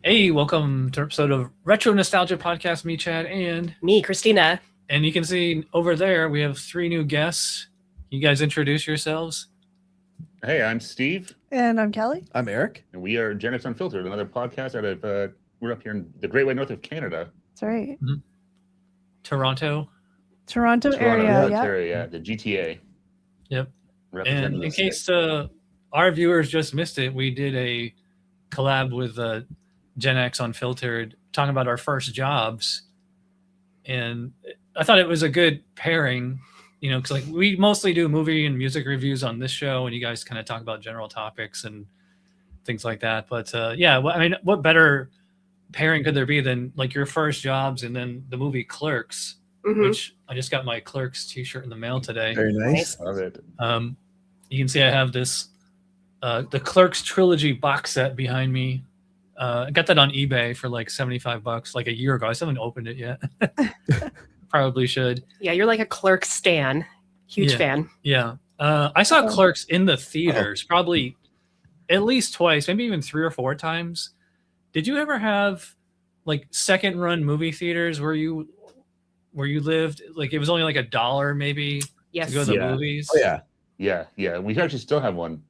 Hey, welcome to an episode of Retro Nostalgia Podcast. Me, Chad, and me, Christina. And you can see over there we have 3 new guests. You guys introduce yourselves. Hey, I'm Steve. And I'm Kelly. I'm Eric. And we are Gen X Unfiltered, another podcast out of we're up here in the Great White North of Canada. That's right. Mm-hmm. Toronto area, yeah, the GTA. Yep. And in case our viewers just missed it, we did a collab with Gen X Unfiltered, talking about our first jobs, and I thought it was a good pairing, because like we mostly do movie and music reviews on this show, and you guys kind of talk about general topics and things like that. But what better pairing could there be than like your first jobs and then the movie Clerks, which I just got my Clerks T-shirt in the mail today. Very nice. Love it. You can see I have this the Clerks trilogy box set behind me. I got that on eBay for like $75 like a year ago. I still haven't opened it yet. Probably should. Yeah, you're like a Clerks stan. Huge fan. Yeah. I saw Clerks in the theaters probably at least twice, maybe even 3 or 4 times. Did you ever have like second run movie theaters where you lived? Like it was only like $1 maybe to go to the movies? Oh, yeah. Yeah. We actually still have one.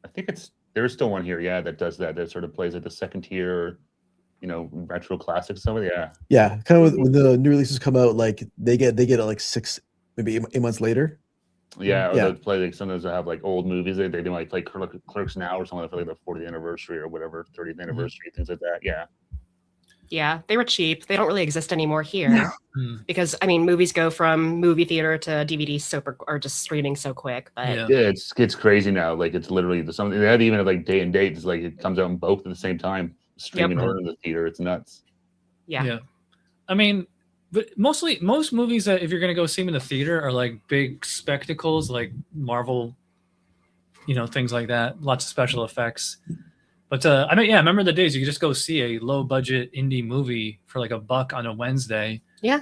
I think there's still one here, that does that. That sort of plays at the second tier, retro classics. Some of yeah, kind of when the new releases come out, like they get it like 6, maybe 8 months later. Yeah, or they'll play like sometimes they have like old movies. They might play Clerks now or something for like the 40th anniversary or whatever, 30th anniversary, things like that. Yeah, they were cheap. They don't really exist anymore here because movies go from movie theater to DVD or just streaming so quick. But it's crazy now. Like it's literally something they had even like day and date. It's like it comes out in both at the same time, streaming or in the theater. It's nuts. Yeah. But most movies that if you're gonna go see them in the theater are like big spectacles, like Marvel, things like that. Lots of special effects. But I remember the days you could just go see a low budget indie movie for like $1 on a Wednesday. Yeah.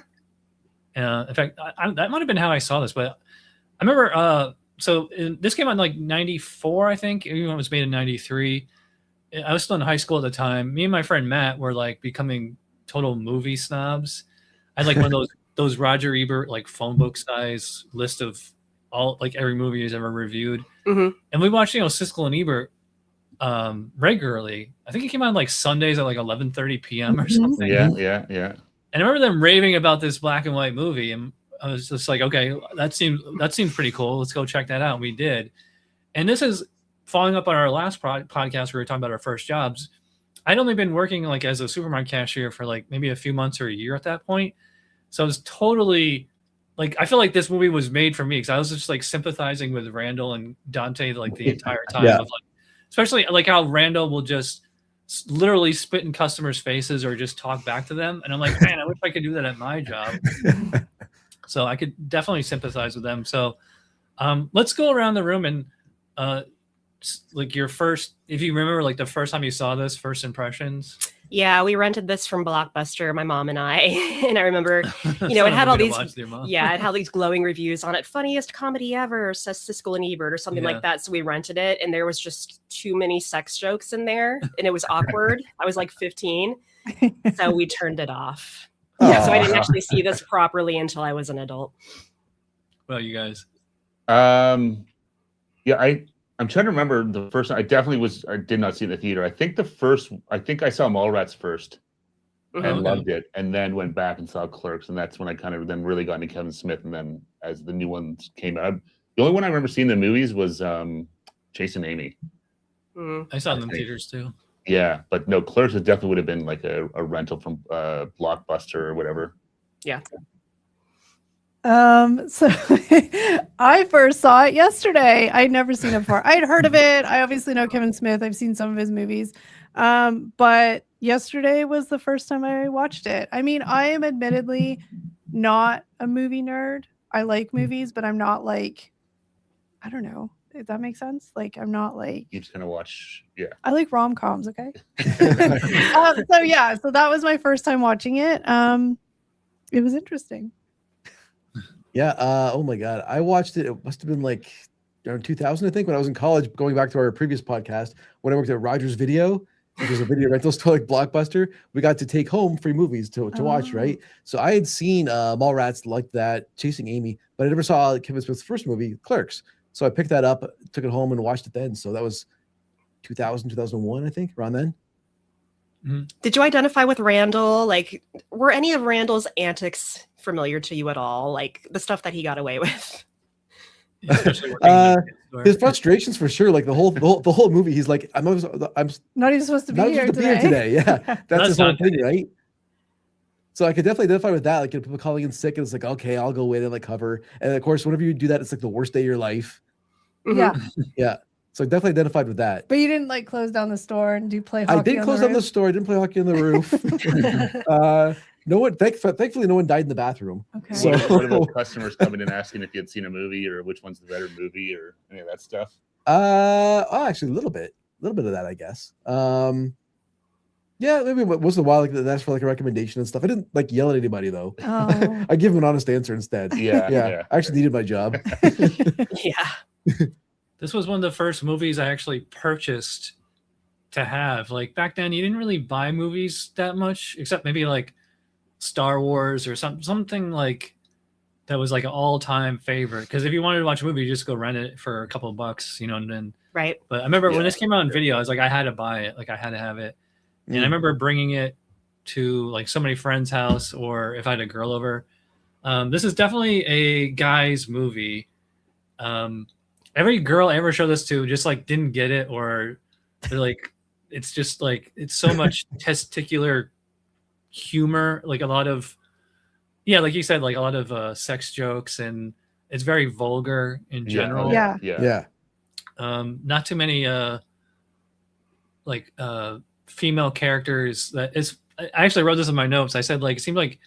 In fact, that might have been how I saw this, but I remember. This came out in like '94, I think. Even when it was made in '93, I was still in high school at the time. Me and my friend Matt were like becoming total movie snobs. I had like one of those Roger Ebert like phone book size list of all like every movie he's ever reviewed, and we watched Siskel and Ebert regularly. I think it came out like Sundays at like 11:30 p.m. or something. Yeah. And I remember them raving about this black and white movie, and I was just like, okay, that seems pretty cool. Let's go check that out. And we did. And this is following up on our last podcast where we were talking about our first jobs. I'd only been working like as a supermarket cashier for like maybe a few months or a year at that point. So I was totally like, I feel like this movie was made for me because I was just like sympathizing with Randall and Dante like the entire time. Of, like, especially like how Randall will just literally spit in customers' faces or just talk back to them. And I'm like, man, I wish I could do that at my job. So I could definitely sympathize with them. So let's go around the room and like your first, if you remember like the first time you saw this, first impressions. Yeah, we rented this from Blockbuster, my mom and I. And I remember, it had all these, it had these glowing reviews on it. Funniest comedy ever, says Siskel and Ebert or something like that. So we rented it and there was just too many sex jokes in there and it was awkward. I was like 15. So we turned it off. Yeah, so I didn't actually see this properly until I was an adult. Well, you guys. I'm trying to remember the first time. I did not see it in the theater. I think I saw Mallrats first and loved it, and then went back and saw Clerks, and that's when I kind of then really got into Kevin Smith, and then as the new ones came out, the only one I remember seeing in the movies was Chasing Amy. I saw them in theaters too. Yeah, but no, Clerks definitely would have been like a rental from Blockbuster or whatever. Yeah. So I first saw it yesterday. I'd never seen it before. I'd heard of it. I obviously know Kevin Smith. I've seen some of his movies. But yesterday was the first time I watched it. I mean, I am admittedly not a movie nerd. I like movies, but I'm not like, I don't know. If that makes sense. Like, I'm not like, you're just gonna watch. Yeah. I like rom-coms. Okay. So that was my first time watching it. It was interesting. Yeah. Oh my God. I watched it. It must have been like around 2000, I think, when I was in college, going back to our previous podcast, when I worked at Rogers Video. which was a video rental store like Blockbuster, we got to take home free movies to watch, right? So I had seen Mallrats like that, Chasing Amy, but I never saw Kevin Smith's first movie, Clerks. So I picked that up, took it home, and watched it then. So that was 2000, 2001, I think, around then. Did you identify with Randall? Like, were any of Randall's antics familiar to you at all? Like the stuff that he got away with? His frustrations for sure. Like the whole movie, he's like, I'm not even supposed to be here today. Yeah, that's his whole thing, right? So I could definitely identify with that. Like people calling in sick, and it's like, okay, I'll go in and like cover. And of course, whenever you do that, it's like the worst day of your life. Yeah, yeah. So I definitely identified with that. But you didn't like close down the store and play hockey. I did close down the store. I didn't play hockey on the roof. No one, thankfully, no one died in the bathroom. Okay. So what about customers coming in asking if you had seen a movie or which one's the better movie or any of that stuff? Actually, a little bit of that, I guess. Yeah, maybe once in a while, like that's for like a recommendation and stuff. I didn't like yell at anybody though. Oh. I give them an honest answer instead. Yeah. I actually needed my job. Yeah. This was one of the first movies I actually purchased to have. Like back then, you didn't really buy movies that much, except maybe like Star Wars or something like that was like an all-time favorite. Because if you wanted to watch a movie, you just go rent it for a couple of bucks, you know. And then right. But I remember when this came out on video, I was like, I had to buy it. Like I had to have it. And I remember bringing it to like somebody's friend's house, or if I had a girl over. This is definitely a guy's movie. Every girl I ever showed this to just like didn't get it, or they're like, it's just like, it's so much testicular humor, like a lot of, like you said, like a lot of sex jokes, and it's very vulgar in general. Yeah. Not too many female characters. That is, I actually wrote this in my notes. I said like it seemed like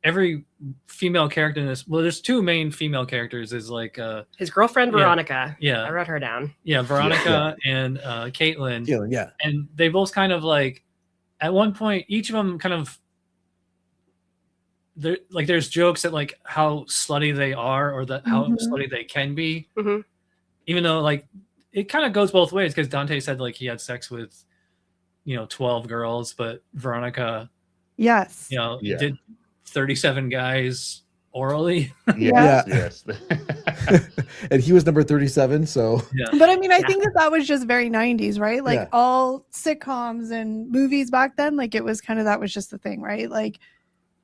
every female character in this, well, there's two main female characters, is like his girlfriend Veronica. Yeah, I wrote her down. Yeah, Veronica and Caitlin. Yeah. And they both kind of like, at one point, each of them kind of, there's jokes at like how slutty they are, or that how slutty they can be. Even though like it kind of goes both ways, because Dante said like he had sex with 12 girls, but Veronica did 37 guys orally. Yes. And he was number 37, so But I mean, I think that was just very 90s, right? Like all sitcoms and movies back then, like it was kind of, that was just the thing, right? Like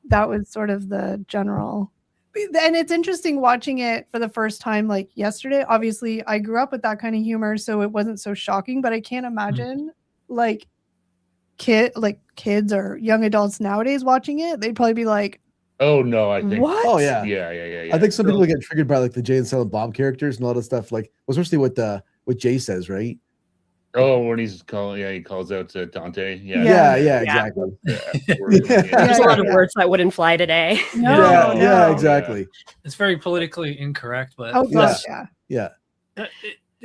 that was sort of the general. And it's interesting watching it for the first time like yesterday. Obviously I grew up with that kind of humor, so it wasn't so shocking, but I can't imagine like kids or young adults nowadays watching it. They'd probably be like, oh no, I think what? Oh yeah. Yeah. I think some people get triggered by like the Jay and Silent Bob characters and all that stuff, like especially what Jay says, right? Oh, when he's calling, he calls out to Dante. Yeah, exactly. There's a lot of words that wouldn't fly today. No, exactly. It's very politically incorrect, but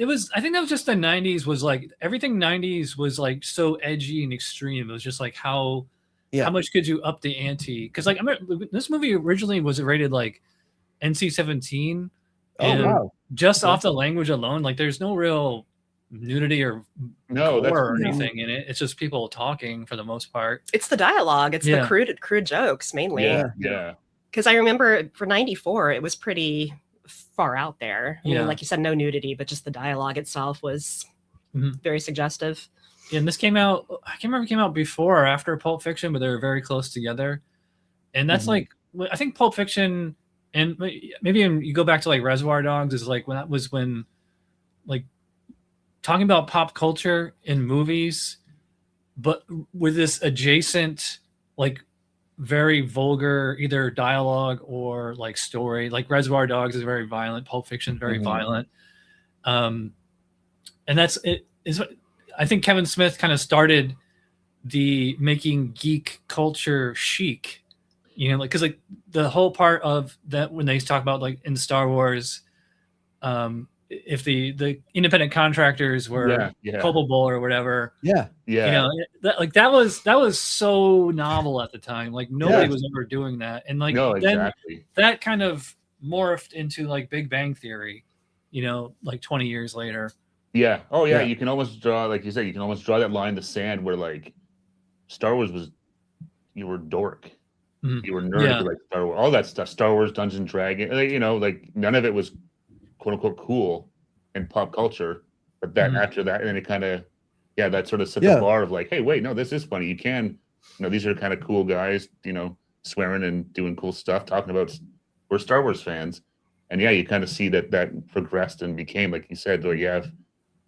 it was, I think that was just the 90s, was like everything 90s was like so edgy and extreme. It was just like how much could you up the ante? Because like I remember this movie originally was rated like NC-17. Just off the language alone, like there's no real nudity or or anything in it. It's just people talking for the most part. It's the dialogue. It's the crude jokes mainly. Yeah. Because I remember for 94, it was pretty far out there. I mean, like you said, no nudity, but just the dialogue itself was very suggestive. Yeah, and this came out, I can't remember if it came out before or after Pulp Fiction, but they were very close together. And that's like, I think Pulp Fiction, and maybe you go back to like Reservoir Dogs, is like when like talking about pop culture in movies, but with this adjacent, like very vulgar, either dialogue or like story. Like Reservoir Dogs is very violent. Pulp Fiction is very violent. And that's it. I think Kevin Smith kind of started the making geek culture chic, like, because like the whole part of that when they talk about like in Star Wars, if the independent contractors were culpable or whatever, that was so novel at the time. Like nobody was ever doing that, and like then that kind of morphed into like Big Bang Theory, like 20 years later. Yeah. Oh yeah. Yeah. You can almost draw, like you said, you can almost draw that line in the sand where like Star Wars was, you were dork. You were nerdy Yeah. for like Star Wars, all that stuff. Star Wars, Dungeons and Dragons. You know, like none of it was quote unquote cool in pop culture. But that after that, and then it kind of, yeah, that sort of set the bar of like, hey, wait, no, this is funny. You can, you know, these are kind of cool guys, you know, swearing and doing cool stuff, talking about we're Star Wars fans. And yeah, you kind of see that progressed and became, like you said, where you have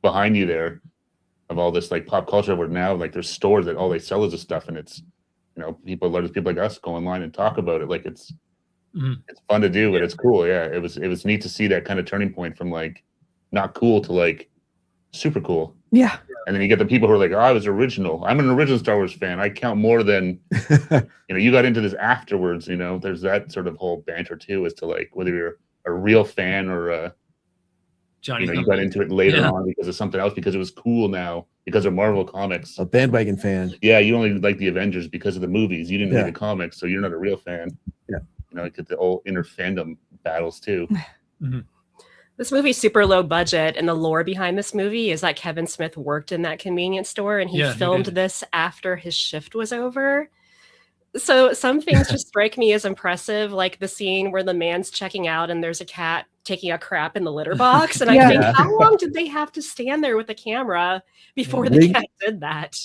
behind you there of all this like pop culture where now like there's stores that all they sell is this stuff, and it's, you know, people like us go online and talk about it. Like it's fun to do, but it's cool. Yeah, it was neat to see that kind of turning point from like not cool to like super cool. Yeah. And then you get the people who are like, oh, I was original. I'm an original Star Wars fan. I count more than, you know, you got into this afterwards, you know, there's that sort of whole banter too, as to like whether you're a real fan or Johnny, you know, you got into it later on because of something else, because it was cool now, because of Marvel comics. A bandwagon fan. Yeah, you only like the Avengers because of the movies. You didn't read the comics, so you're not a real fan. Yeah. You know, like the old inner fandom battles too. This movie's super low budget, and the lore behind this movie is that Kevin Smith worked in that convenience store, and he filmed this after his shift was over. So some things just strike me as impressive, like the scene where the man's checking out and there's a cat taking a crap in the litter box. And I think, how long did they have to stand there with the camera before the cat did that?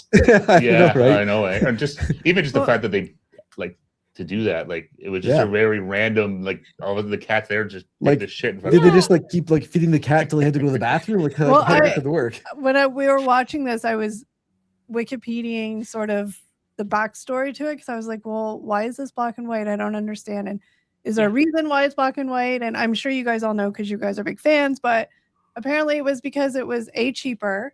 Yeah, I know. And just even just the fact that they like to do that, like it was just a very random, like all of the cats there just like the shit. Did they just like keep like feeding the cat until they had to go to the bathroom? Like how did it work? When we were watching this, I was Wikipediaing sort of the backstory to it, because I was like, well, why is this black and white? I don't understand. And is there a reason why it's black and white? And I'm sure you guys all know because you guys are big fans, but apparently it was because it was cheaper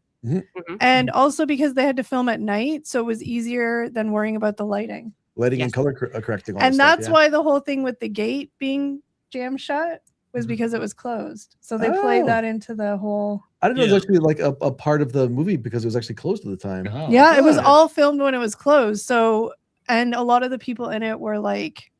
and also because they had to film at night, so it was easier than worrying about the lighting and color correcting. And that's why the whole thing with the gate being jammed shut was because it was closed. So they played that into the whole. I didn't know it was actually like a part of the movie because it was actually closed at the time. Yeah, it was all filmed when it was closed. So, and a lot of the people in it were like,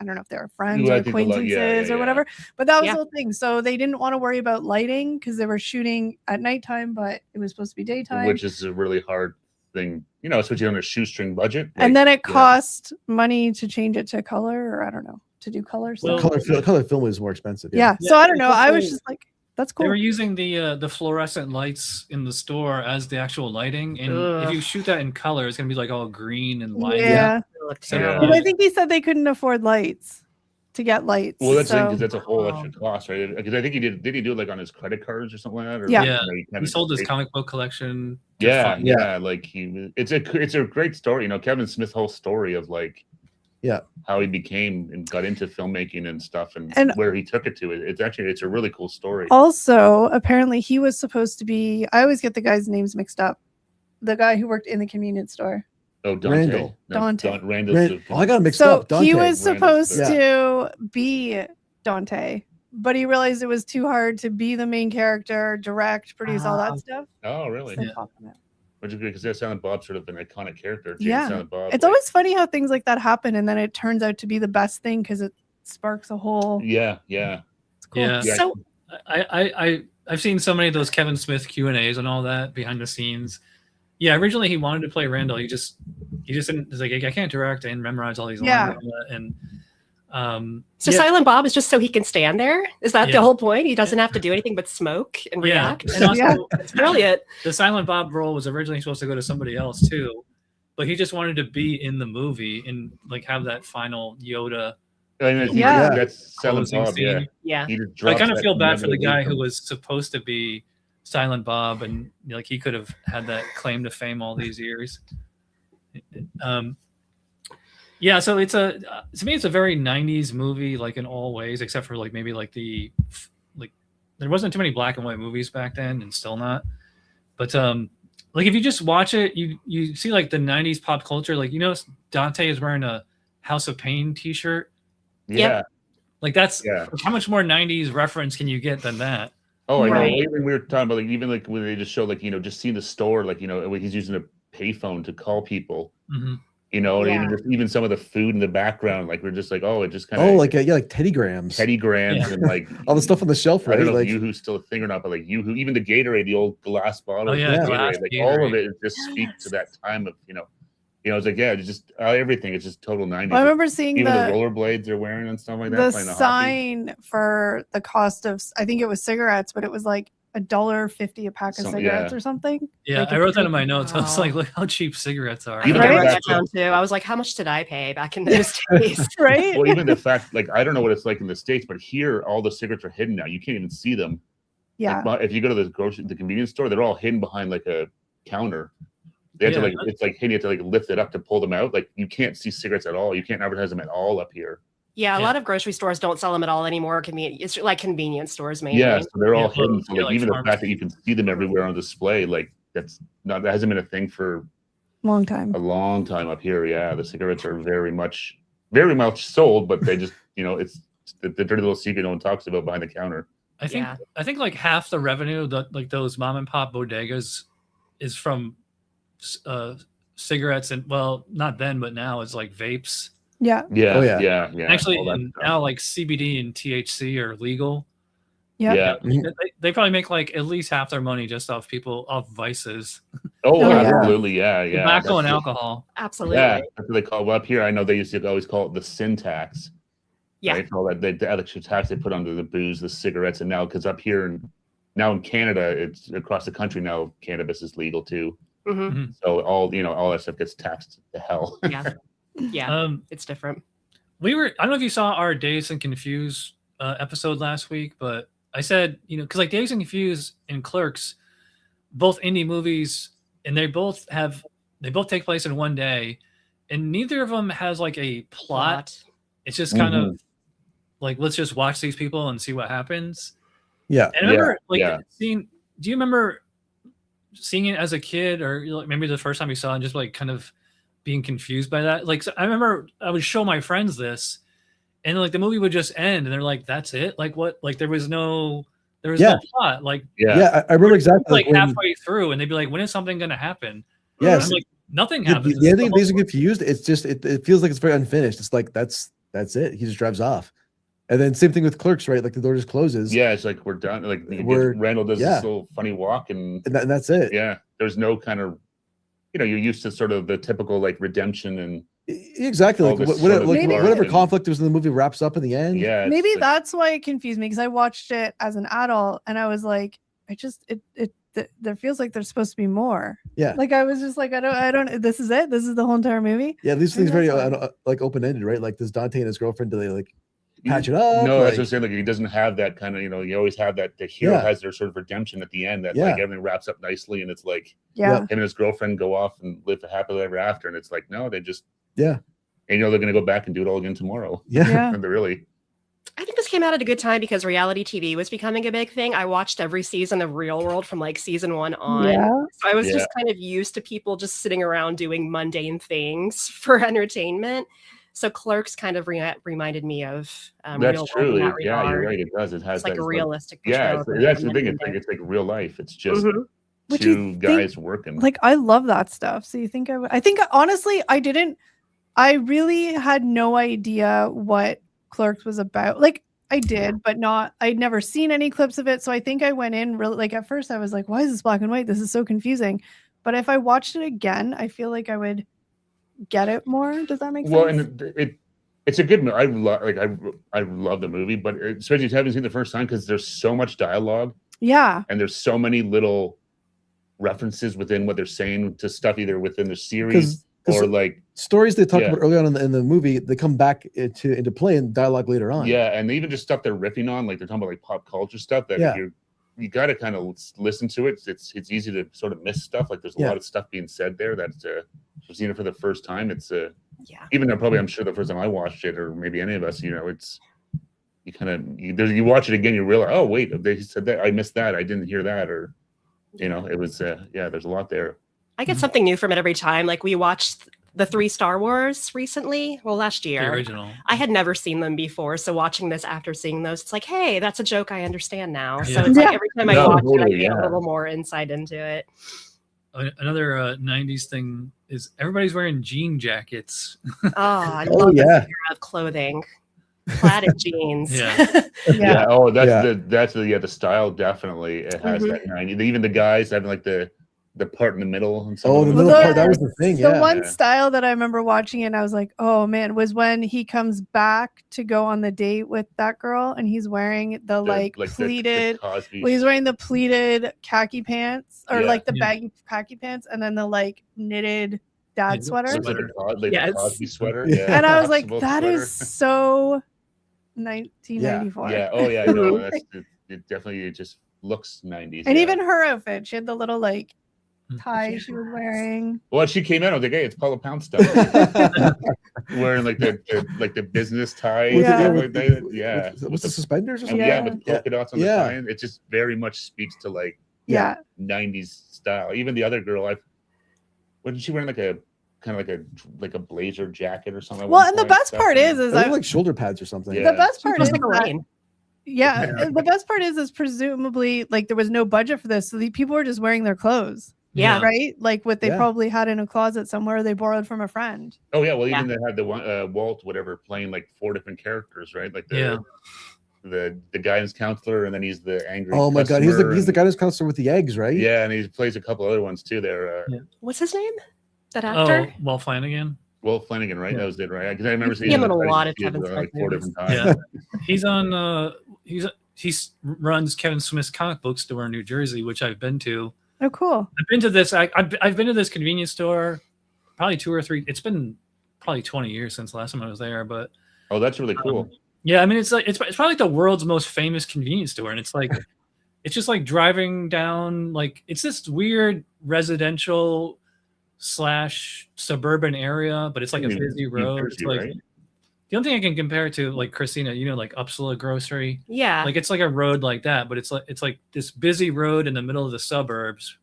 I don't know if they were friends or acquaintances or whatever, but that was the whole thing. So they didn't want to worry about lighting because they were shooting at nighttime, but it was supposed to be daytime. Which is a really hard thing, you know, especially on a shoestring budget. Like, and then it cost money to change it to color, or I don't know, to do color. So. Color film is more expensive. Yeah. So I don't know. I was just like, that's cool. They were using the fluorescent lights in the store as the actual lighting, and if you shoot that in color, it's gonna be like all green and white. Yeah. Well, I think he said they couldn't afford lights to get lights. Well, that's because that's a whole extra cost, right? Because I think he did he do it like on his credit cards or something like that? Or He sold his comic book collection. Yeah. Like it's a great story. You know, Kevin Smith's whole story of like. How he became and got into filmmaking and stuff, and where he took it to. It's a really cool story. Also, apparently he was supposed to be, I always get the guys' names mixed up. The guy who worked in the convenience store. Oh, Dante. Dante. I got mixed up. Dante. He was supposed to be Dante, but he realized it was too hard to be the main character, direct, produce all that stuff. Oh, really? Which is good because Silent Bob's sort of an iconic character. Silent Bob, it's always funny how things like that happen, and then it turns out to be the best thing because it sparks a whole. Yeah. It's cool. Yeah. So I've seen so many of those Kevin Smith Q&As and all that behind the scenes. Yeah, originally he wanted to play Randall. He just didn't. He's like, I can't direct and memorize all these lines. And Silent Bob is just so he can stand there. Is that the whole point? He doesn't have to do anything but smoke and react. And also, it's brilliant. The Silent Bob role was originally supposed to go to somebody else too, but he just wanted to be in the movie and like have that final Yoda. That's Silent Bob. Yeah. I kind of feel bad for the guy who was supposed to be Silent Bob, and like he could have had that claim to fame all these years. Yeah, so to me it's a very 90s movie, like in all ways, except for like maybe like there wasn't too many black and white movies back then, and still not. But like if you just watch it, you see like the 90s pop culture. Like, you know, Dante is wearing a House of Pain t-shirt. Yeah. Like that's how much more 90s reference can you get than that? Oh, I know. Even we were talking about like even like when they just show like, you know, just seeing the store, like, you know, he's using a payphone to call people. you know, or Yeah. even some of the food in the background, like we're just like, oh, it just kind of like Teddy Grahams, and like all the stuff on the shelf, right? I don't know like if YooHoo's still a thing or not, but like YooHoo, even the Gatorade, the old glass bottle, Oh yeah, glass like Gatorade. all of it just speaks to that time of it's like it's just everything. It's just total 90s. Well, I remember seeing even the rollerblades they're wearing and stuff like that. The sign for the cost of, I think it was cigarettes, but it was like $1.50 a pack of cigarettes or something. Yeah, like I wrote that in my notes. I was like, look how cheap cigarettes are. I think I wrote that down too. I was like, how much did I pay back in those days? Right. Well, even the fact, like, I don't know what it's like in the States, but here all the cigarettes are hidden now. You can't even see them. Yeah. Like, if you go to the convenience store, they're all hidden behind like a counter. They have to like, it's like, hey, you have to like lift it up to pull them out. Like you can't see cigarettes at all. You can't advertise them at all up here. Yeah, a lot of grocery stores don't sell them at all anymore. It's like convenience stores mainly. Yeah, so they're all hidden. So like even the fact that you can see them everywhere on display, like that hasn't been a thing for a long time up here. Yeah, the cigarettes are very much sold, but they just it's the dirty little secret no one talks about behind the counter. I think like half the revenue that like those mom and pop bodegas is from cigarettes, and well, not then, but now it's like vapes. Yeah. Actually, now like CBD and THC are legal. Yeah. They probably make like at least half their money just off vices. Oh, absolutely. Yeah. Tobacco and alcohol. Absolutely. Yeah. That's what they call it. Well, up here, I know they used to always call it the sin tax. Yeah. Right? All that the extra tax they put under the booze, the cigarettes, and now because up here now in Canada, it's across the country now, cannabis is legal too. Mm-hmm. So all that stuff gets taxed to hell. Yeah, it's different. I don't know if you saw our Dazed and Confused episode last week, but I said, because like Dazed and Confused and Clerks, both indie movies, and they both take place in one day, and neither of them has like a plot. It's just kind of like, let's just watch these people and see what happens. Yeah. And I remember do you remember seeing it as a kid, or maybe the first time you saw it and just like kind of being confused by that? Like, so I remember I would show my friends this, and like the movie would just end, and they're like, "That's it? Like what? Like there was no plot." Like I remember exactly like halfway through, and they'd be like, "When is something going to happen?" Yes, I'm like, nothing happens. The ending of Dazed and Confused, it's just it feels like it's very unfinished. It's like that's it. He just drives off, and then same thing with Clerks, right? Like the door just closes. Yeah, it's like we're done. Like Randall does this little funny walk, and that's it. Yeah, there's no kind of you're used to sort of the typical like redemption and exactly like whatever conflict was in the movie wraps up in the end. Yeah, maybe that's why it confused me, because I watched it as an adult and I was like, there feels like there's supposed to be more. Yeah, like I was just like, I don't. This is it. This is the whole entire movie. Yeah, these things very like open ended, right? Like does Dante and his girlfriend, do they like patch it up? No, that's what I'm saying. Like he doesn't have that kind of you always have that the hero has their sort of redemption at the end that like everything wraps up nicely, and it's like him and his girlfriend go off and live happily ever after, and it's like no, they just and they're gonna go back and do it all again tomorrow. And they're really. I think this came out at a good time because reality TV was becoming a big thing. I watched every season of Real World from like season 1 on. So I was just kind of used to people just sitting around doing mundane things for entertainment. So Clerks kind of reminded me of Real World. Yeah, you're right. It does. It has like a realistic. That's the thing. It's like real life. It's just two guys working. Like I love that stuff. So you think I think honestly, I really had no idea what Clerks was about. Like I did, but I'd never seen any clips of it. So I think I went in really like at first I was like, why is this black and white? This is so confusing. But if I watched it again, I feel like I would get it more. Does that make sense? Well, and it's a good movie. I love the movie, but especially if you haven't seen the first time because there's so much dialogue. Yeah. And there's so many little references within what they're saying to stuff either within the series or like stories they talked about early on in the movie, they come back into play in dialogue later on. Yeah, and even just stuff they're riffing on, like they're talking about like pop culture stuff that you got to kind of listen to it. It's easy to sort of miss stuff. Like there's a lot of stuff being said there that's I've seen it for the first time. It's even though probably I'm sure the first time I watched it, or maybe any of us, it's you kind of you watch it again, you realize, oh wait, they said that, I missed that, I didn't hear that, or it was there's a lot there. I get something new from it every time. Like we watched the 3 Star Wars recently. Well, last year. The original. I had never seen them before. So watching this after seeing those, it's like, hey, that's a joke I understand now. So it's like every time I watch it, I get a little more insight into it. another 90s thing is everybody's wearing jean jackets. Oh, I love this era of clothing. Plaid jeans. Yeah. Oh, that's the style. Definitely, it has that 90s. Even the guys having like the part in the middle. And the middle part. That was the thing. The one style that I remember watching it, and I was like, oh man, was when he comes back to go on the date with that girl, and he's wearing the pleated. He's wearing the pleated khaki pants, or like the baggy khaki pants, and then the like knitted dad sweater. The Cosby sweater. Yeah. And I was like, that is so 1994. Yeah. Oh yeah. No, it definitely just looks 90s. And even her outfit, she had the little like tie she was wearing. Well, she came out, I was like, hey, it's Paula Poundstone. Wearing like the business tie. With the suspenders or something. Yeah, with polka dots on the tie. It just very much speaks to like 90s style. Even the other girl, wasn't she wearing like a kind of like a blazer jacket or something? Well, and the best part is I like shoulder pads or something. The best part is the best part is presumably like there was no budget for this, so the people were just wearing their clothes. Yeah. Right. Like what they probably had in a closet somewhere they borrowed from a friend. Oh yeah. Well, even they had the one Walt whatever playing like 4 different characters, right? Like the guidance counselor, and then he's the angry. Oh my god, he's the guidance counselor with the eggs, right? Yeah, and he plays a couple other ones too. There. What's his name? That actor? Oh, Walt Flanagan. Walt Flanagan, right? That was it, right? Because I remember seeing him in a lot of Kevin Smith like 4 movies. different times. Yeah, he's on. He runs Kevin Smith's comic book store in New Jersey, which I've been to. Oh, cool! I've been to this. I've been to this convenience store, probably 2 or 3. It's been probably 20 years since the last time I was there, but. Oh, that's really cool. Yeah, I mean, it's probably like the world's most famous convenience store, and it's like, it's just like driving down, like it's this weird residential / suburban area, but it's like a busy road. It's like the only thing I can compare it to, like Christina, like Uppsala Grocery. Yeah, like it's like a road like that, but it's like this busy road in the middle of the suburbs,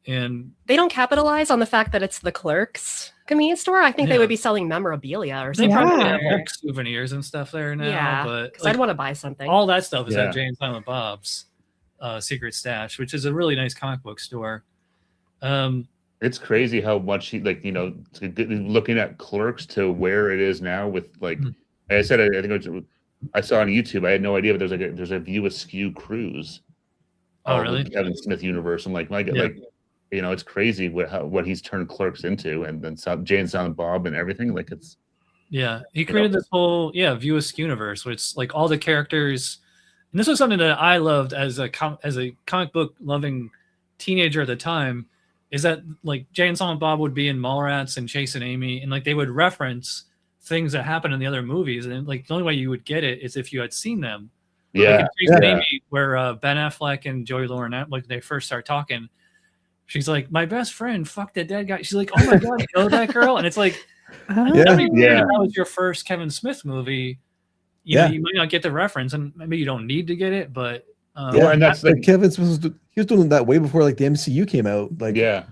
and they don't capitalize on the fact that it's the Clerks convenience store. I think they would be selling memorabilia or something. They probably have like souvenirs and stuff there now. Yeah, but like, I'd want to buy something. All that stuff is at Jay and Silent Bob's Secret Stash, which is a really nice comic book store. It's crazy how much he looking at Clerks to where it is now with like I said, I think I saw on YouTube. I had no idea, but there's a View Askew cruise. Oh, really? Kevin Smith universe. I'm like, it's crazy what he's turned Clerks into, and then Jay and Silent Bob and everything. Like it's he created this whole View Askew universe, which like all the characters, and this was something that I loved as a comic book loving teenager at the time. Is that like Jay and Silent Bob would be in Mallrats and Chase and Amy, and like they would reference things that happened in the other movies, and like the only way you would get it is if you had seen them. Yeah, like Chase and Amy, where Ben Affleck and Joey Lauren, like they first start talking, she's like, "My best friend fucked a dead guy." She's like, "Oh my god, you know that girl?" And it's like, if that was your first Kevin Smith movie, you know, you might not get the reference, and maybe you don't need to get it, but. And that's like Kevin Smith he was doing that way before like the MCU came out. Like a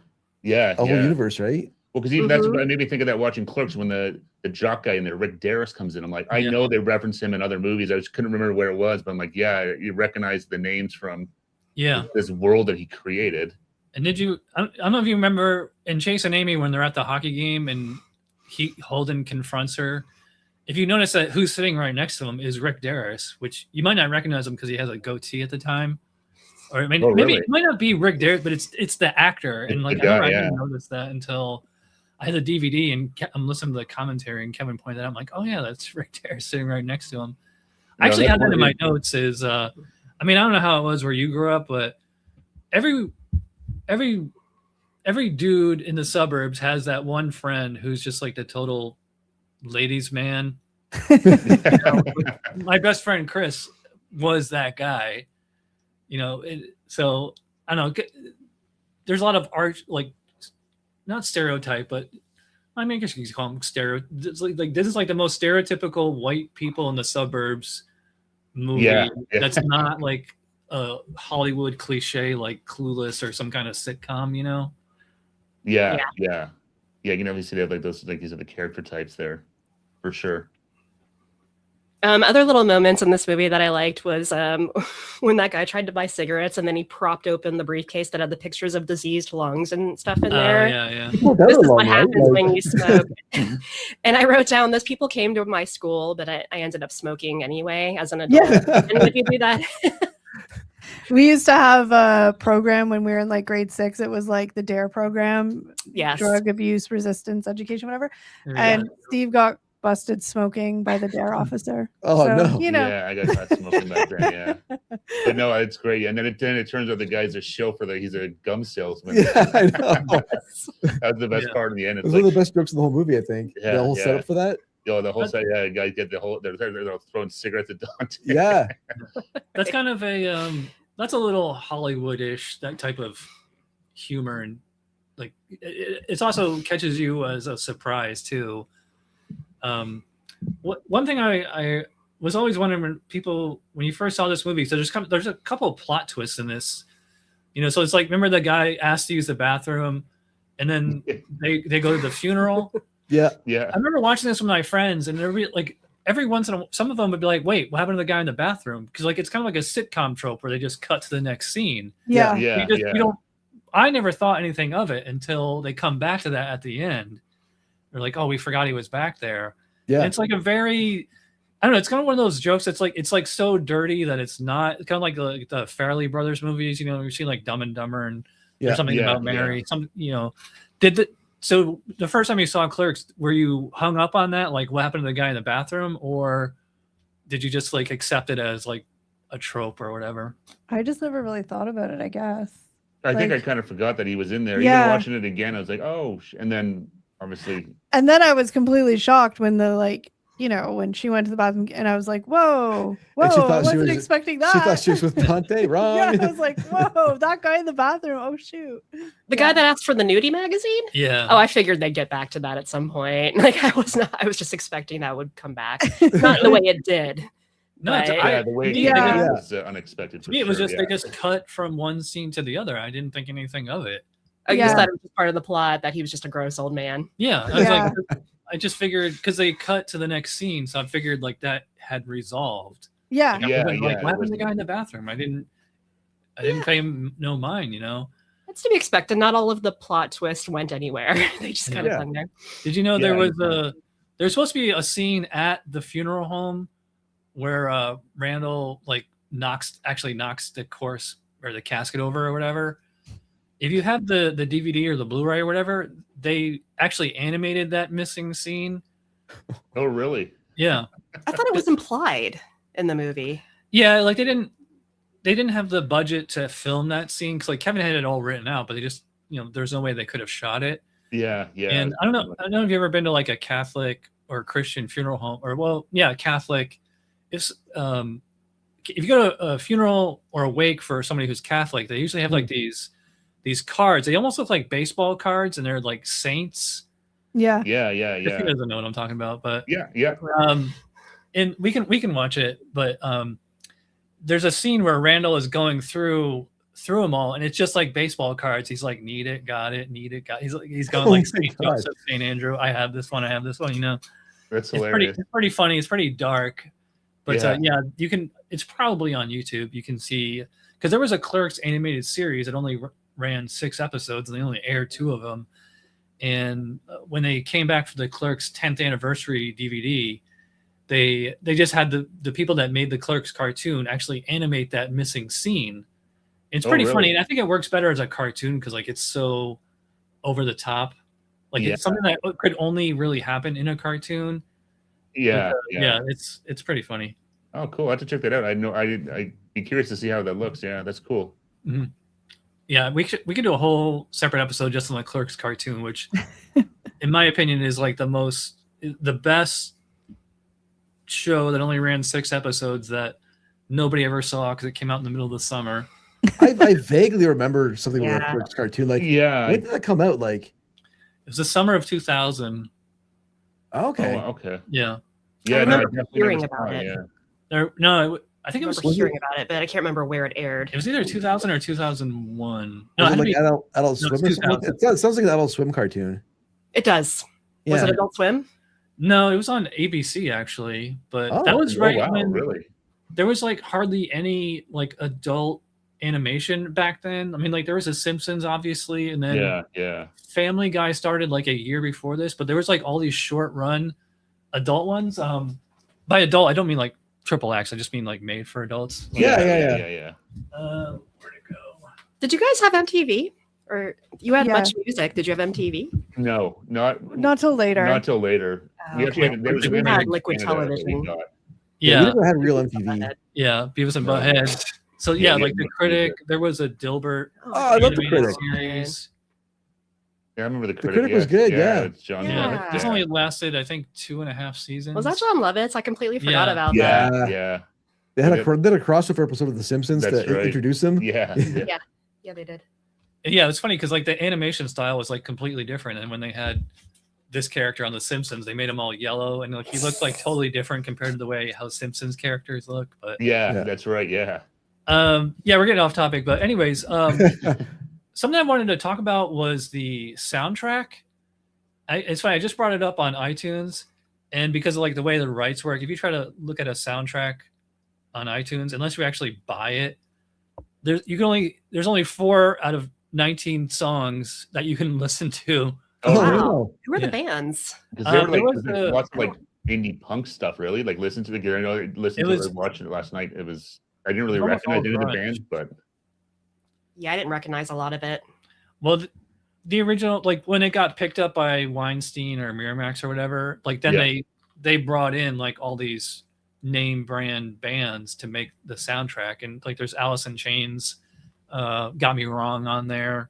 whole universe, right? Well, because even that's what made me think of that watching Clerks when the jock guy in there, Rick Darris, comes in. I'm like, I know they reference him in other movies. I just couldn't remember where it was, but I'm like, you recognize the names from this world that he created. And did you? I don't know if you remember in Chase and Amy when they're at the hockey game and Holden confronts her. If you notice that who's sitting right next to him is Rick Darris, which you might not recognize him because he has a goatee at the time, or maybe it might not be Rick Darris, but it's the actor. And like I didn't notice that until I had the DVD and I'm listening to the commentary and Kevin pointed out, I'm like, oh yeah, that's Rick Darris sitting right next to him. I actually had that in my notes. Is I mean, I don't know how it was where you grew up, but every dude in the suburbs has that one friend who's just like the total ladies man. My best friend Chris was that guy, so I don't know, there's a lot of art, like not stereotype, but I mean I guess you can call them like this is like the most stereotypical white people in the suburbs movie that's not like a Hollywood cliche like Clueless or some kind of sitcom, you can obviously they have like those, like these are the character types there for sure. Other little moments in this movie that I liked was when that guy tried to buy cigarettes and then he propped open the briefcase that had the pictures of diseased lungs and stuff in there. Yeah. This is what happens when you smoke. And I wrote down, those people came to my school, but I ended up smoking anyway as an adult. And if you do that. We used to have a program when we were in like grade 6. It was like the DARE program. Yes. Drug abuse, resistance, education, whatever. Yeah. And Steve got busted smoking by the DARE officer. Oh, so, no. You know. Yeah, I got caught smoking back then, yeah. But no, it's great. And then it turns out the guy's a chauffeur, he's a gum salesman. Yeah, I know. That was the best part in the end. It was one of the best jokes in the whole movie, I think. Yeah, the whole setup for that. The whole side, guys get the whole, they're throwing cigarettes at Dante. Yeah. That's kind of a that's a little Hollywood-ish, that type of humor, and like it's also catches you as a surprise too. One thing I was always wondering when you first saw this movie, so there's a couple of plot twists in this, so it's like, remember the guy asked to use the bathroom and then they go to the funeral. Yeah. I remember watching this with my friends, and every once in a while, some of them would be like, wait, what happened to the guy in the bathroom? Because like it's kind of like a sitcom trope where they just cut to the next scene. Yeah. I never thought anything of it until they come back to that at the end. They're like, oh, we forgot he was back there. Yeah. And it's like I don't know, it's kind of one of those jokes that's like, it's like so dirty that it's not. It's kind of like the Farrelly Brothers movies, you've seen like Dumb and Dumber and there's something about Mary. So the first time you saw Clerks, were you hung up on that? Like what happened to the guy in the bathroom? Or did you just like accept it as like a trope or whatever? I just never really thought about it, I guess. I think I kind of forgot that he was in there. Yeah. Even watching it again, I was like, oh, and then obviously. And then I was completely shocked when when she went to the bathroom, and I was like, whoa, I wasn't expecting that. She thought she was with Dante, wrong. Yeah, I was like, whoa, that guy in the bathroom. Oh, shoot. The guy that asked for the nudie magazine? Yeah. Oh, I figured they'd get back to that at some point. Like I was just expecting that would come back. Not in the way it did. No, but, the way it was unexpected. To me, it was just they just cut from one scene to the other. I didn't think anything of it. I just thought it was just part of the plot that he was just a gross old man. Yeah. I was like, I just figured because they cut to the next scene, so I figured like that had resolved. Yeah. What happened to the guy in the bathroom? I didn't pay him no mind, That's to be expected. Not all of the plot twist went anywhere. They just kind of hung there. Did you know there's supposed to be a scene at the funeral home where Randall like knocks the corpse or the casket over or whatever? If you have the DVD or the Blu-ray or whatever, they actually animated that missing scene. Oh, really? Yeah. I thought it was implied in the movie. Yeah, like they didn't have the budget to film that scene because like Kevin had it all written out, but they just there's no way they could have shot it. Yeah. And I don't know if you've ever been to like a Catholic or Christian funeral home, or Catholic. If you go to a funeral or a wake for somebody who's Catholic, they usually have like these cards. They almost look like baseball cards, and they're like saints. Yeah. Yeah. He doesn't know what I'm talking about, but yeah. And we can watch it, but there's a scene where Randall is going through them all, and it's just like baseball cards. He's like, need it, got it, need it, got it. He's going like St. Joseph, St. Andrew. I have this one. That's hilarious. It's pretty funny. It's pretty dark, but you can. It's probably on YouTube. You can see because there was a Clerks animated series that only ran 6 episodes, and they only aired 2 of them. And when they came back for the Clerks 10th anniversary DVD, they just had the people that made the Clerks cartoon actually animate that missing scene. It's pretty funny, and I think it works better as a cartoon because like it's so over the top. Like it's something that could only really happen in a cartoon. Yeah, it's pretty funny. Oh, cool! I have to check that out. I'd be curious to see how that looks. Yeah, that's cool. Mm-hmm. Yeah, we could do a whole separate episode just on the Clerks cartoon, which, in my opinion, is like the best show that only ran 6 episodes that nobody ever saw because it came out in the middle of the summer. I vaguely remember something with a Clerks cartoon. Like, when did that come out? Like, it was the summer of 2000. Okay. Oh, okay. Yeah. I remember hearing about it. I think it was hearing about it, but I can't remember where it aired. It was either 2000 or 2001. No, it like Adult Swim or something? It sounds like an Adult Swim cartoon. It does. Was it Adult Swim? No, it was on ABC actually, but that was right when really? There was like hardly any like adult animation back then. I mean, like there was a Simpsons obviously, and then Family Guy started like a year before this, but there was like all these short run adult ones. By adult, I don't mean like triple X. I just mean like made for adults. Yeah. Where'd it go? Did you guys have MTV? Or you had Much Music? Did you have MTV? No, not till later. Not till later. We had Liquid Television. We never had real MTV. Yeah, Beavis and Butthead. So like The Critic. There was a Dilbert. I love The Critic series. Yeah, I remember The Critic. The Critic was good. It's John Lovitz. This only lasted, I think, 2.5 seasons. Was that John Lovitz? I completely forgot about that. Yeah. They had a crossover episode of The Simpsons to introduce them. Yeah, they did. Yeah, it's funny because like the animation style was like completely different, and when they had this character on The Simpsons, they made him all yellow, and like he looked like totally different compared to the way how Simpsons characters look. But that's right. Yeah. We're getting off topic, but anyways, something I wanted to talk about was the soundtrack. It's funny. I just brought it up on iTunes, and because of like the way the rights work, if you try to look at a soundtrack on iTunes, unless you actually buy it, there's only 4 out of 19 songs that you can listen to. Oh, wow. Who are the bands? Because there were lots of like indie punk stuff, really. Like listen to watching it last night. I didn't really recognize any of the bands, but I didn't recognize a lot of it. Well, the original, like when it got picked up by Weinstein or Miramax or whatever, like then they brought in like all these name brand bands to make the soundtrack, and like there's Alice in Chains. Got Me Wrong on there.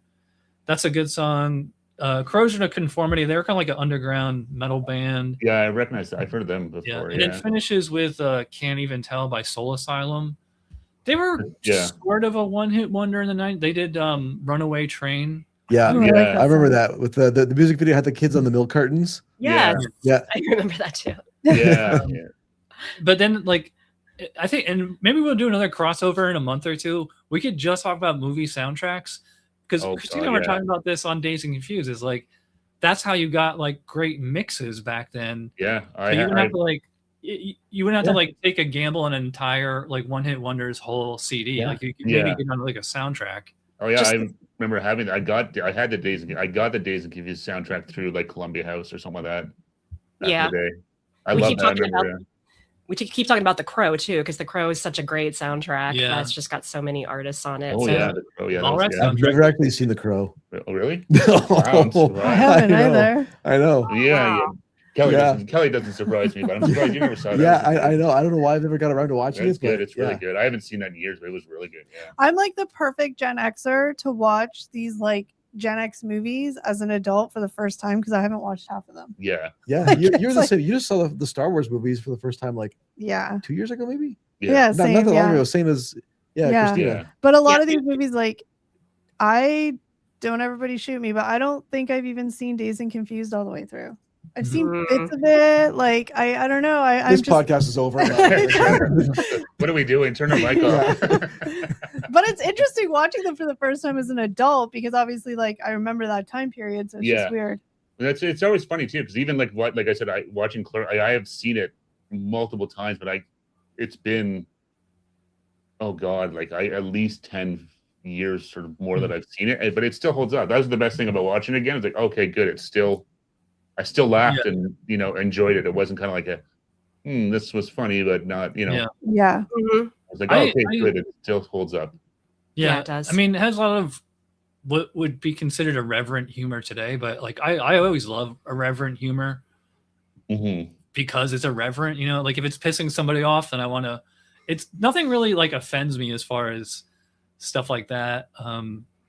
That's a good song. Corrosion of Conformity, they were kind of like an underground metal band. Yeah, I recognize that. I've heard of them before. And it finishes with Can't Even Tell by Soul Asylum. They were sort of a one-hit wonder in the 90s. They did Runaway Train. I remember that with the music video had the kids on the milk cartons. Yeah. I remember that too. Yeah. But then like I think, and maybe we'll do another crossover in a month or two. We could just talk about movie soundtracks, because Christina and I were talking about this on Dazed and Confused. Is like that's how you got like great mixes back then. Yeah, you wouldn't have to like you wouldn't have to like take a gamble on an entire like one hit wonders whole CD. Yeah. Like you could maybe get on like a soundtrack. Oh yeah, I remember having that. I got the Dazed and Confused soundtrack through like Columbia House or something like that. Yeah, I love that. We keep talking about The Crow too, because The Crow is such a great soundtrack. Yeah, it's just got so many artists on it. The Crow. I've never actually seen The Crow. Oh, really? No, I haven't either. I know. Yeah. Kelly doesn't surprise me, but I'm surprised you never saw that. Yeah, I know. I don't know why I've never got around to watching it. Good. It's really good. I haven't seen that in years, but it was really good. Yeah. I'm like the perfect Gen Xer to watch these like Gen X movies as an adult for the first time, because I haven't watched half of them. Yeah. You're the same. You just saw the Star Wars movies for the first time, like 2 years ago, maybe. Yeah, same, not that long ago. Same as Christina. But a lot of these movies, like, I don't everybody shoot me, but I don't think I've even seen Dazed and Confused all the way through. I've seen bits of it. Like I don't know. This podcast is over. What are we doing? Turn the mic off. But it's interesting watching them for the first time as an adult, because obviously, like, I remember that time period, so it's just weird. It's always funny too, because even like I said, watching Clerks, I have seen it multiple times, but it's been like at least 10 years sort of more that I've seen it, but it still holds up. That was the best thing about watching it again. It's like, okay, good. I still laughed and enjoyed it. It wasn't kind of like this was funny, but not Yeah. I was like, okay, good. It still holds up. Yeah, it does. I mean, it has a lot of what would be considered irreverent humor today, but like I always love irreverent humor because it's irreverent. Like if it's pissing somebody off, then I want to. It's nothing really like offends me as far as stuff like that.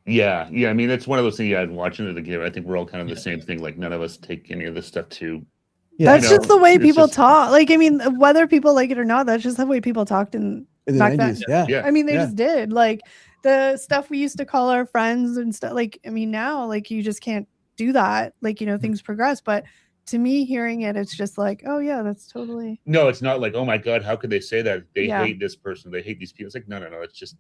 Yeah. I mean, it's one of those things. Watching it again, I think we're all kind of the same thing. Like none of us take any of this stuff too. That's just the way people talk. Like, I mean, whether people like it or not, that's just the way people talked in the back 90s. then. Yeah. I mean, they just did. Like the stuff we used to call our friends and stuff. Like, I mean, now, like, you just can't do that. Like, things progress. But to me, hearing it, it's just like, oh yeah, that's totally. No, it's not like, oh my God, how could they say that? They hate this person. They hate these people. It's like, no. It's just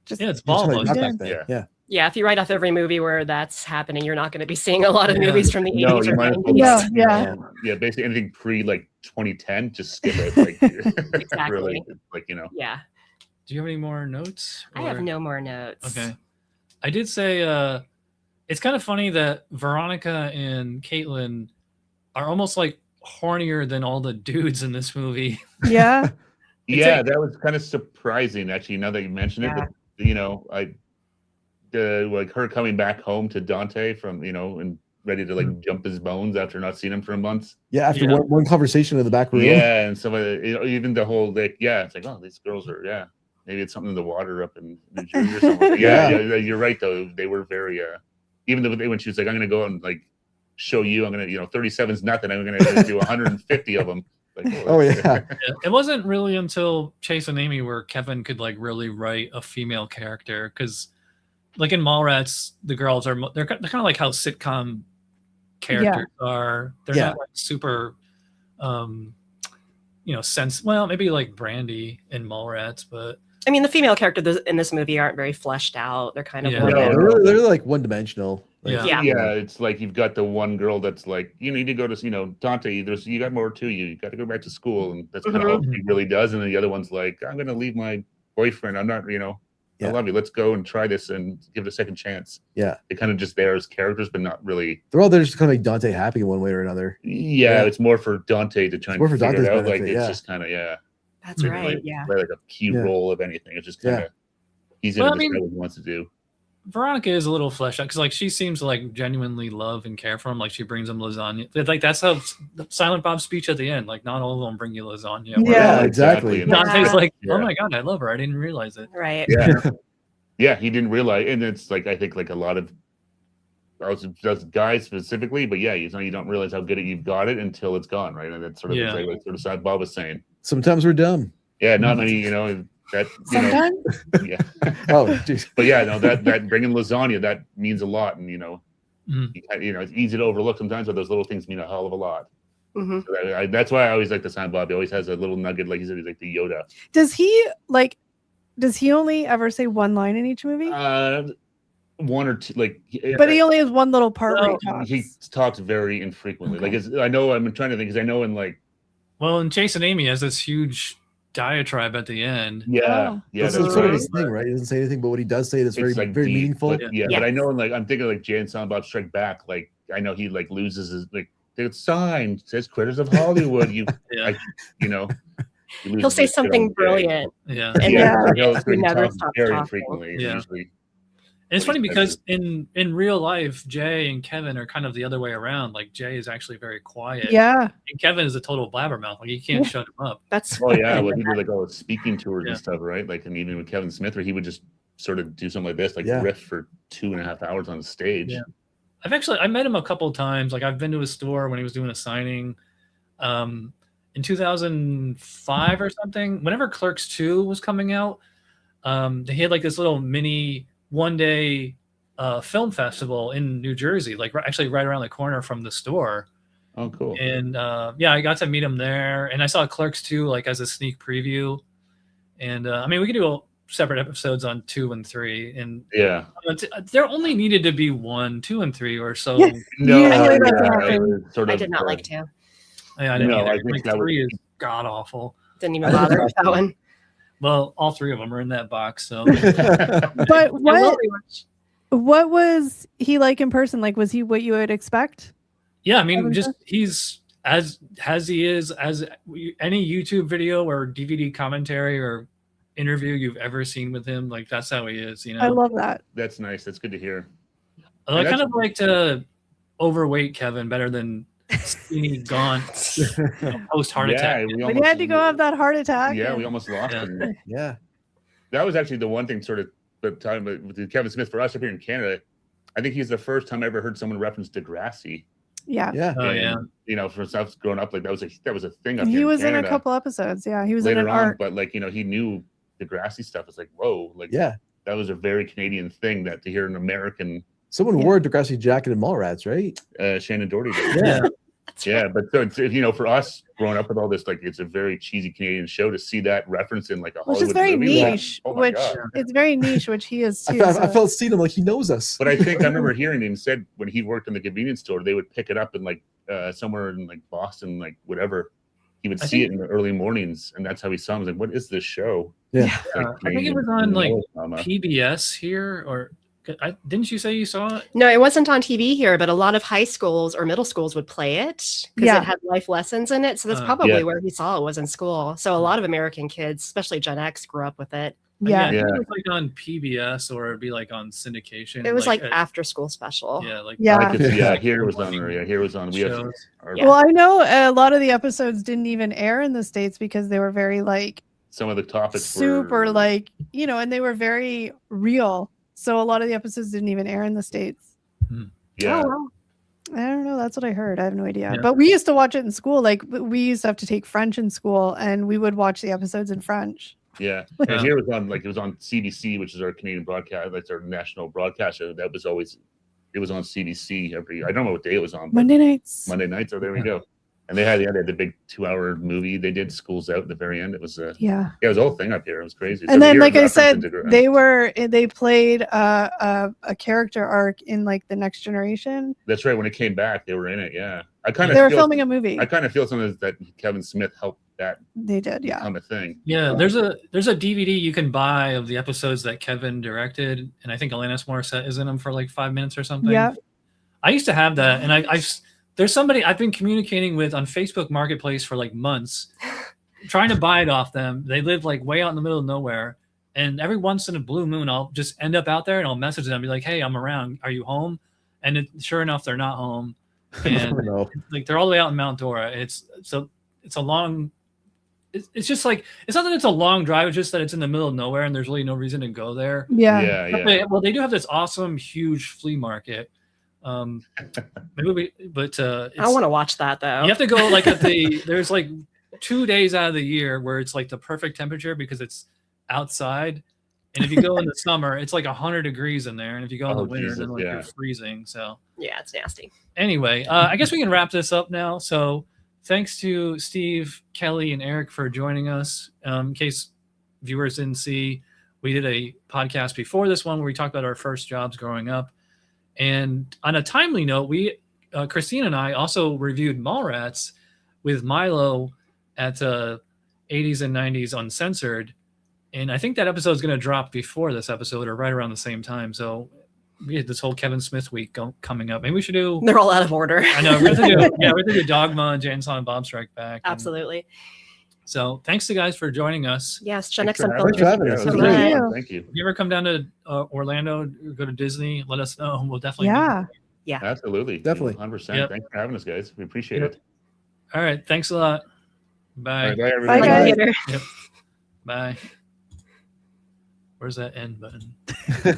Just Yeah, it's Just kinda Volvo. got Yeah. back then. Yeah. Yeah, if you write off every movie where that's happening, you're not going to be seeing a lot of movies from the 80s No, or you might as 90s. well Yeah, just, yeah. yeah, basically anything pre like 2010, just skip it. Like, Exactly. really, like Yeah, Do you have any more notes? I have or- no more notes. Okay. I did say it's kind of funny that Veronica and Caitlin are almost like hornier than all the dudes in this movie. Yeah. yeah, that was kind of surprising actually. Now that you mentioned it, but like her coming back home to Dante from and ready to like jump his bones after not seeing him for a month. Yeah, after Yeah. one conversation in the back room. Yeah, and so even the whole it's like, oh, these girls are maybe it's something in the water up in New Jersey or something. Yeah, you're right though. They were very even though when she was like, I'm gonna go and like show you, I'm gonna 37 is nothing. I'm gonna do 150 of them. Like, Oh yeah. Yeah, it wasn't really until Chase and Amy where Kevin could like really write a female character, because like in Mallrats, the girls they're kind of like how sitcom characters are. They're Yeah. not like super well, maybe like Brandy in Mallrats, but I mean, the female characters in this movie aren't very fleshed out. They're kind of Yeah. more No, They're like one dimensional. Like, Yeah. Yeah. It's like you've got the one girl that's like, you need to go to Dante. You got more to you. You got to go back to school, and that's kind of all she really does. And then the other one's like, I'm gonna leave my boyfriend. I'm not, Yeah. I love you. Let's go and try this and give it a second chance. Yeah. They're kind of just there as characters, but not really. They're all there just to kind of make Dante happy in one way or another. Yeah, Yeah. it's more for Dante to try and more for figure Dante's it out. benefit, Like it's yeah. just kind of That's Mhm. right. Yeah. play like a key Yeah. role of anything. It's just kind of he's in Well, it, I just mean- what he wants to do. Veronica is a little fleshed out because like she seems to like genuinely love and care for him. Like she brings him lasagna. Like that's how Silent Bob's speech at the end. Like not all of them bring you lasagna. Yeah. Yeah, exactly. And Dante's like, Yeah. oh my god, I love her. I didn't realize it. Right. Yeah, he didn't realize, and it's like I think like a lot of just guys specifically, but yeah, you don't realize how good you've got it until it's gone, right? And that's sort of Yeah. like sort of Bob was saying. Sometimes we're dumb. Yeah, not many, that Sometimes. yeah. Oh, jeez. But yeah, no, that bringing lasagna, that means a lot, and Mhm. it's easy to overlook sometimes, but those little things mean a hell of a lot. hmm So that's why I always like the Silent Bob. He always has a little nugget, like he said, he's like the Yoda. Does he only ever say one line in each movie? One or two, like. But he only has one little part where He talks very infrequently. Okay. Like, I'm trying to think, because I know in like. Well, and Chase and Amy has this huge diatribe at the end. Oh. That's that's sort of right. his thing, right? He doesn't say anything, but what he does say is very, It's, like, very deep, meaningful. But, but I Yes. know, like, I'm thinking like Jay and Silent Bob Strike Back. Like, I know he like loses his like the sign says "Critters of Hollywood." Yeah, He'll say something brilliant. yeah. And Yeah, then he'll he never talk stops very talking. infrequently. Yeah. Usually, And it's funny because in real life, Jay and Kevin are kind of the other way around. Like Jay is actually very quiet. Yeah. And Kevin is a total blabbermouth. Like you can't shut him up. That's oh yeah, well, he did like all the speaking tours Yeah. and stuff, right? Like, and even with Kevin Smith, where he would just sort of do something like this, like Yeah. riff for 2.5 hours on stage. Yeah. I met him a couple of times. Like I've been to his store when he was doing a signing. In 2005 or something, whenever Clerks 2 was coming out, they had like this little mini one-day film festival in New Jersey, like actually right around the corner from the store. Oh, cool. And I got to meet him there, and I saw Clerks 2 like as a sneak preview. And I mean, we could do separate episodes on 2 and 3, and Yeah. there only needed to be 1, 2, and 3 or so. Yeah. No, Usually that's yeah, what happens. it's sort I of, did not like to. Yeah, I didn't No, either. I think Like that 3 was- is god awful. Didn't even bother with that one. Well, all 3 of them are in that box. So But I will what rewatch. what was he like in person? Like, was he what you would expect? yeah, I mean, Kevin just he's as he is as any YouTube video or DVD commentary or interview you've ever seen with him. Like that's how he is. You know, I love that. That's nice. That's good to hear. I that's- kind of like to overweight Kevin better than skinny, gaunt, post heart attack. we But he had to go have that heart attack. Yeah, and- we almost lost Yeah. him. Yeah. That was actually the one thing sort of the time with Kevin Smith for us up here in Canada. I think he's the first time I ever heard someone reference Degrassi. yeah. Yeah. Oh yeah. And, for us growing up, like that was a thing up He here was in a Canada couple episodes. Yeah, he was in later an on, arc. but like he knew Degrassi stuff. It's like whoa, like Yeah. that was a very Canadian thing that to hear an American Someone Yeah. wore a Degrassi jacket in Mallrats, right? Shannon Doherty did. Yeah. Yeah, but so it's, you know, for us growing up with all this, like it's a very cheesy Canadian show, to see that reference in like a Which Hollywood is very movie. niche. Oh my Which God. it's very niche, which he is I too. felt, so- I felt seeing him like he knows us. But I think I remember hearing him said when he worked in the convenience store, they would pick it up in like somewhere in like Boston, like whatever. He would see it in the early mornings, and that's how he saw him. Like, what is this show? Yeah. Like, I think it was on like PBS here, or didn't you say you saw it? No, it wasn't on TV here, but a lot of high schools or middle schools would play it because it had life lessons in it. So that's probably where he saw it, was in school. So a lot of American kids, especially Gen X, grew up with it. I think it was like on PBS, or it'd be like on syndication. It was like after school special. Here it was on. Yeah, here it was on. Well, I know a lot of the episodes didn't even air in the States because they were very like some of the topics super like, you know, and they were very real. So a lot of the episodes didn't even air in the States. Yeah. Oh, well. I don't know. That's what I heard. I have no idea. But we used to watch it in school. Like we used to have to take French in school, and we would watch the episodes in French. Yeah. And here it was on, like, it was on CBC, which is our Canadian broadcast. That's our national broadcast show. That was always, it was on CBC I don't know what day it was on. Monday nights. Oh, there we go. And they had the big 2-hour movie they did, Schools Out, at the very end. It was it was a whole thing up here. It was crazy. And then, like I said, they played a character arc in like The Next Generation. That's right. When it came back, they were in it. Yeah. They were filming a movie. I kind of feel something that Kevin Smith helped that. They did, yeah. On the thing. Yeah, there's a DVD you can buy of the episodes that Kevin directed, and I think Alanis Morissette is in them for like 5 minutes or something. Yeah. I used to have that, and there's somebody I've been communicating with on Facebook Marketplace for like months, trying to buy it off them. They live like way out in the middle of nowhere, and every once in a blue moon, I'll just end up out there and I'll message them, be like, "Hey, I'm around. Are you home?" And sure enough, they're not home, and like they're all the way out in Mount Dora. It's a long. It's just like, it's not that it's a long drive, it's just that it's in the middle of nowhere and there's really no reason to go there. Yeah. Well, they do have this awesome, huge flea market. I want to watch that though. You have to go like there's like 2 days out of the year where it's like the perfect temperature because it's outside. And if you go in the summer, it's like 100 degrees in there. And if you go in the winter, then like you're freezing. So yeah, it's nasty. Anyway, I guess we can wrap this up now. So thanks to Steve, Kelly, and Eric for joining us. In case viewers didn't see, we did a podcast before this one where we talked about our first jobs growing up. And on a timely note, Christine and I also reviewed Mallrats with Milo at 80s and 90s Uncensored. And I think that episode is going to drop before this episode or right around the same time. So we had this whole Kevin Smith week coming up. Maybe we should do. They're all out of order. I know. We're going to do Dogma and Jane Silent Bob Strike Back. Absolutely. So thanks to guys for joining us. Yes, Gen X Unfiltered. Thank you. If you ever come down to Orlando, go to Disney, let us know. We'll definitely. Yeah. Absolutely. Definitely. 100%. Yep. Thanks for having us, guys. We appreciate it. All right. Thanks a lot. Bye. Bye, everybody. Bye, guys. Yep. Bye. Where's that end button?